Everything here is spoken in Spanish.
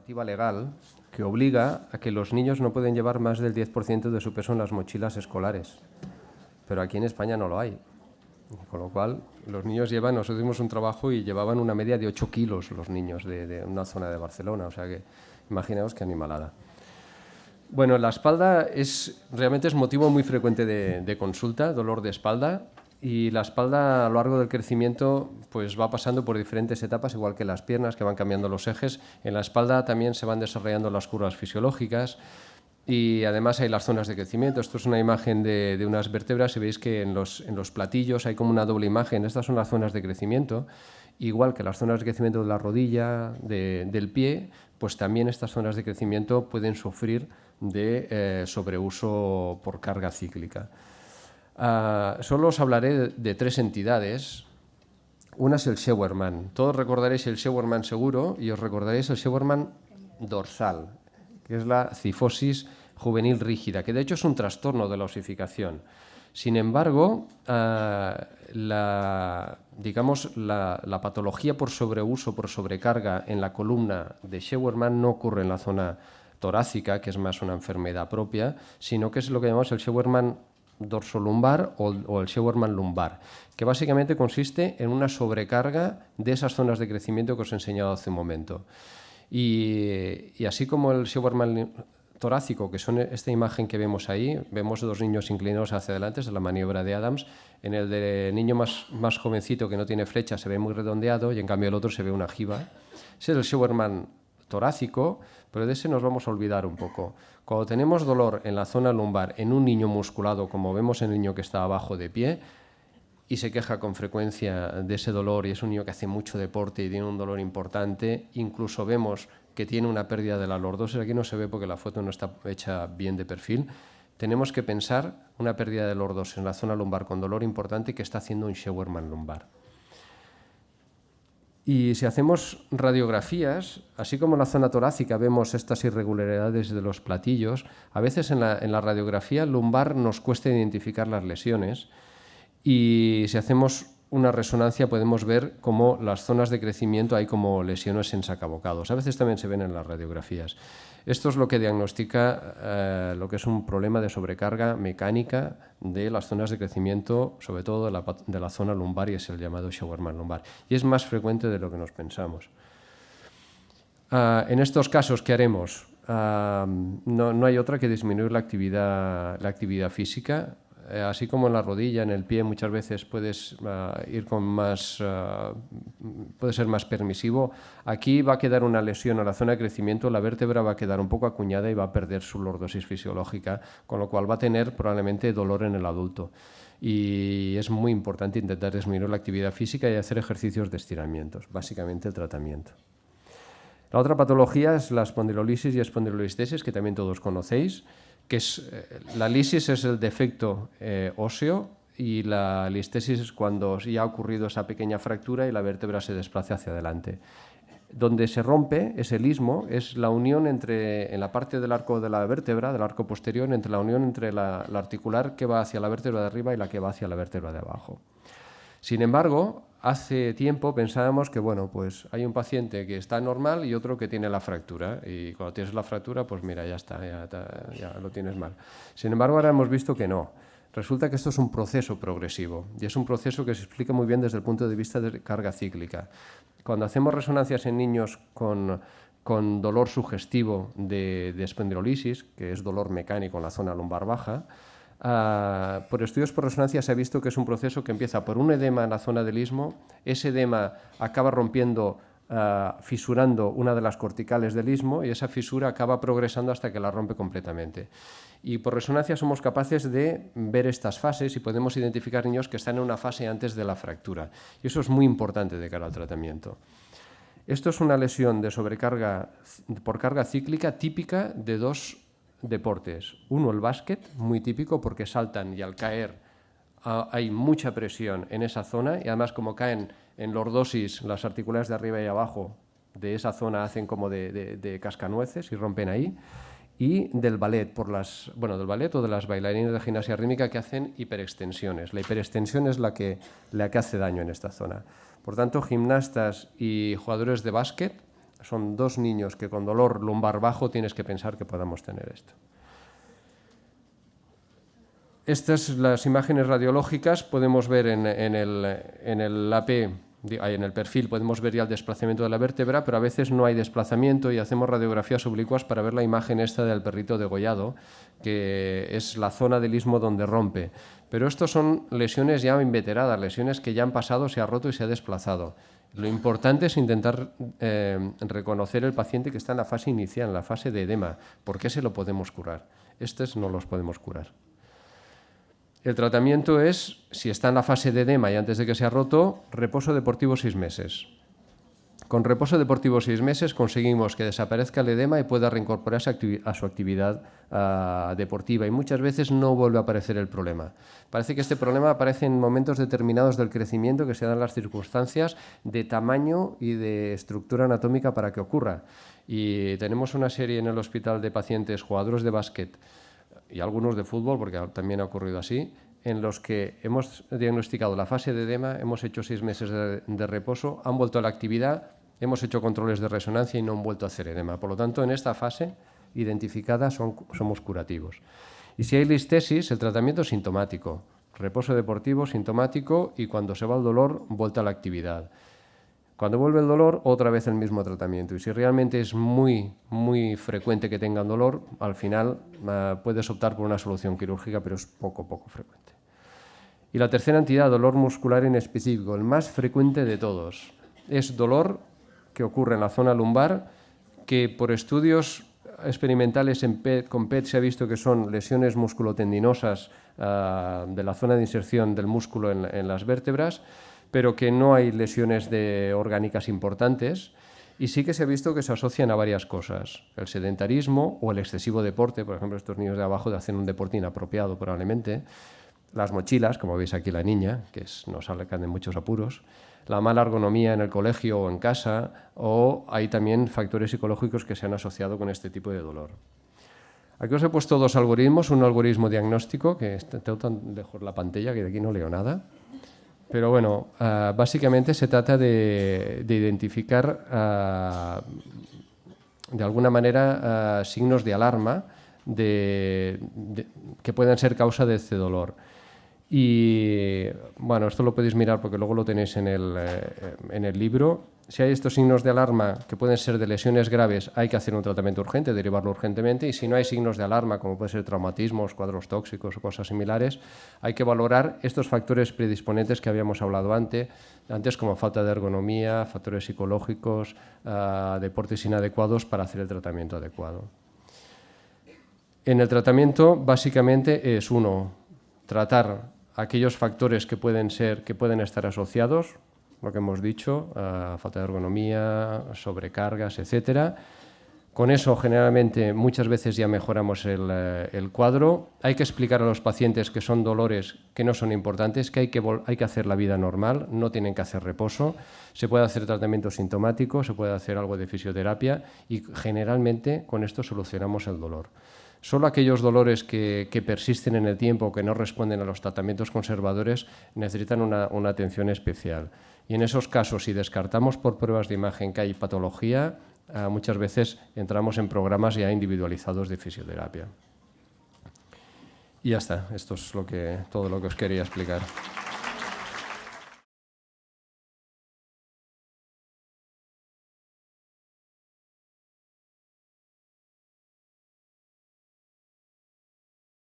normativa legal que obliga a que los niños no pueden llevar más del 10% de su peso en las mochilas escolares. Pero aquí en España no lo hay. Con lo cual, los niños nosotros hicimos un trabajo y llevaban una media de 8 kilos los niños de una zona de Barcelona. O sea que, imaginaos qué animalada. Bueno, la espalda realmente es motivo muy frecuente de consulta, dolor de espalda. Y la espalda a lo largo del crecimiento pues va pasando por diferentes etapas, igual que las piernas, que van cambiando los ejes. En la espalda también se van desarrollando las curvas fisiológicas y además hay las zonas de crecimiento. Esto es una imagen de unas vértebras y veis que en los platillos hay como una doble imagen. Estas son las zonas de crecimiento. Igual que las zonas de crecimiento de la rodilla, del pie, pues también estas zonas de crecimiento pueden sufrir de sobreuso por carga cíclica. Solo os hablaré de tres entidades. Una es el Scheuermann. Todos recordaréis el Scheuermann seguro y os recordaréis el Scheuermann dorsal, que es la cifosis juvenil rígida, que de hecho es un trastorno de la osificación. Sin embargo, la patología por sobreuso, por sobrecarga en la columna de Scheuermann no ocurre en la zona torácica, que es más una enfermedad propia, sino que es lo que llamamos el Scheuermann dorsolumbar o el Scheuermann lumbar, que básicamente consiste en una sobrecarga de esas zonas de crecimiento que os he enseñado hace un momento. Y así como el Scheuermann torácico, que son esta imagen que vemos ahí, vemos dos niños inclinados hacia adelante, es la maniobra de Adams. En el de niño más jovencito que no tiene flecha se ve muy redondeado y en cambio el otro se ve una jiba. Ese es el Scheuermann torácico, pero de ese nos vamos a olvidar un poco. Cuando tenemos dolor en la zona lumbar en un niño musculado, como vemos en el niño que está abajo de pie, y se queja con frecuencia de ese dolor, y es un niño que hace mucho deporte y tiene un dolor importante, incluso vemos que tiene una pérdida de la lordosis, aquí no se ve porque la foto no está hecha bien de perfil, tenemos que pensar una pérdida de lordosis en la zona lumbar con dolor importante que está haciendo un Scheuermann lumbar. Y si hacemos radiografías, así como en la zona torácica vemos estas irregularidades de los platillos, a veces en la radiografía lumbar nos cuesta identificar las lesiones y si hacemos una resonancia podemos ver cómo las zonas de crecimiento hay como lesiones en sacabocados. A veces también se ven en las radiografías. Esto es lo que diagnostica lo que es un problema de sobrecarga mecánica de las zonas de crecimiento, sobre todo de la zona lumbar, y es el llamado Scheuermann lumbar. Y es más frecuente de lo que nos pensamos. En estos casos, ¿qué haremos? No hay otra que disminuir la actividad física. Así como en la rodilla, en el pie, muchas veces puedes ir con más, puede ser más permisivo. Aquí va a quedar una lesión a la zona de crecimiento, la vértebra va a quedar un poco acuñada y va a perder su lordosis fisiológica, con lo cual va a tener probablemente dolor en el adulto. Y es muy importante intentar disminuir la actividad física y hacer ejercicios de estiramientos, básicamente el tratamiento. La otra patología es la espondilolisis y espondilolistesis, que también todos conocéis, que es la lisis es el defecto óseo y la listesis es cuando ya ha ocurrido esa pequeña fractura y la vértebra se desplaza hacia adelante. Donde se rompe ese istmo es la unión en la parte del arco de la vértebra, del arco posterior, entre la unión entre la articular que va hacia la vértebra de arriba y la que va hacia la vértebra de abajo. Sin embargo, hace tiempo pensábamos que pues hay un paciente que está normal y otro que tiene la fractura. Y cuando tienes la fractura, pues mira, ya está, ya lo tienes mal. Sin embargo, ahora hemos visto que no. Resulta que esto es un proceso progresivo y es un proceso que se explica muy bien desde el punto de vista de carga cíclica. Cuando hacemos resonancias en niños con dolor sugestivo de espondilolisis, que es dolor mecánico en la zona lumbar baja, por estudios por resonancia se ha visto que es un proceso que empieza por un edema en la zona del istmo, ese edema acaba rompiendo, fisurando una de las corticales del istmo y esa fisura acaba progresando hasta que la rompe completamente. Y por resonancia somos capaces de ver estas fases y podemos identificar niños que están en una fase antes de la fractura. Y eso es muy importante de cara al tratamiento. Esto es una lesión de sobrecarga por carga cíclica típica de dos deportes. Uno, el básquet, muy típico porque saltan y al caer hay mucha presión en esa zona y además como caen en lordosis, las articulares de arriba y abajo de esa zona hacen como de cascanueces y rompen ahí. Y del ballet, del ballet o de las bailarinas de gimnasia rítmica que hacen hiperextensiones. La hiperextensión es la que hace daño en esta zona. Por tanto, gimnastas y jugadores de básquet Son 2 niños que con dolor lumbar bajo tienes que pensar que podamos tener esto. Estas las imágenes radiológicas podemos ver en el AP, en el perfil, podemos ver ya el desplazamiento de la vértebra, pero a veces no hay desplazamiento y hacemos radiografías oblicuas para ver la imagen esta del perrito degollado, que es la zona del istmo donde rompe. Pero estos son lesiones ya inveteradas, lesiones que ya han pasado, se ha roto y se ha desplazado. Lo importante es intentar reconocer el paciente que está en la fase inicial, en la fase de edema. ¿Por qué se lo podemos curar? Estos no los podemos curar. El tratamiento es, si está en la fase de edema y antes de que se ha roto, reposo deportivo 6 meses. Con reposo deportivo 6 meses conseguimos que desaparezca el edema y pueda reincorporarse a su actividad deportiva, y muchas veces no vuelve a aparecer el problema. Parece que este problema aparece en momentos determinados del crecimiento, que se dan las circunstancias de tamaño y de estructura anatómica para que ocurra. Y tenemos una serie en el hospital de pacientes jugadores de básquet y algunos de fútbol, porque también ha ocurrido así, en los que hemos diagnosticado la fase de edema, hemos hecho 6 meses de reposo, han vuelto a la actividad, hemos hecho controles de resonancia y no han vuelto a hacer edema. Por lo tanto, en esta fase identificada somos curativos. Y si hay listesis, el tratamiento es sintomático, reposo deportivo sintomático, y cuando se va el dolor, vuelta a la actividad. Cuando vuelve el dolor, otra vez el mismo tratamiento. Y si realmente es muy, muy frecuente que tengan dolor, al final puedes optar por una solución quirúrgica, pero es poco frecuente. Y la tercera entidad, dolor muscular inespecífico, el más frecuente de todos. Es dolor que ocurre en la zona lumbar, que por estudios experimentales con PET se ha visto que son lesiones musculotendinosas de la zona de inserción del músculo en las vértebras, pero que no hay lesiones orgánicas importantes, y sí que se ha visto que se asocian a varias cosas: el sedentarismo o el excesivo deporte. Por ejemplo, estos niños de abajo hacen un deporte inapropiado probablemente, las mochilas, como veis aquí la niña, que nos sacan de muchos apuros, la mala ergonomía en el colegio o en casa, o hay también factores psicológicos que se han asociado con este tipo de dolor. Aquí os he puesto 2 algoritmos, un algoritmo diagnóstico, que dejo la pantalla, que de aquí no leo nada. Pero bueno, básicamente se trata de identificar de alguna manera signos de alarma que puedan ser causa de este dolor. Y bueno, esto lo podéis mirar porque luego lo tenéis en el libro. Si hay estos signos de alarma que pueden ser de lesiones graves, hay que hacer un tratamiento urgente, derivarlo urgentemente. Y si no hay signos de alarma, como pueden ser traumatismos, cuadros tóxicos o cosas similares, hay que valorar estos factores predisponentes que habíamos hablado antes como falta de ergonomía, factores psicológicos, deportes inadecuados, para hacer el tratamiento adecuado. En el tratamiento básicamente es tratar aquellos factores que pueden estar asociados, lo que hemos dicho, falta de ergonomía, sobrecargas, etcétera. Con eso, generalmente, muchas veces ya mejoramos el cuadro. Hay que explicar a los pacientes que son dolores que no son importantes, que hay que hacer la vida normal, no tienen que hacer reposo. Se puede hacer tratamiento sintomático, se puede hacer algo de fisioterapia, y generalmente con esto solucionamos el dolor. Solo aquellos dolores que persisten en el tiempo, que no responden a los tratamientos conservadores, necesitan una atención especial. Y en esos casos, si descartamos por pruebas de imagen que hay patología, muchas veces entramos en programas ya individualizados de fisioterapia. Y ya está, esto es todo lo que os quería explicar.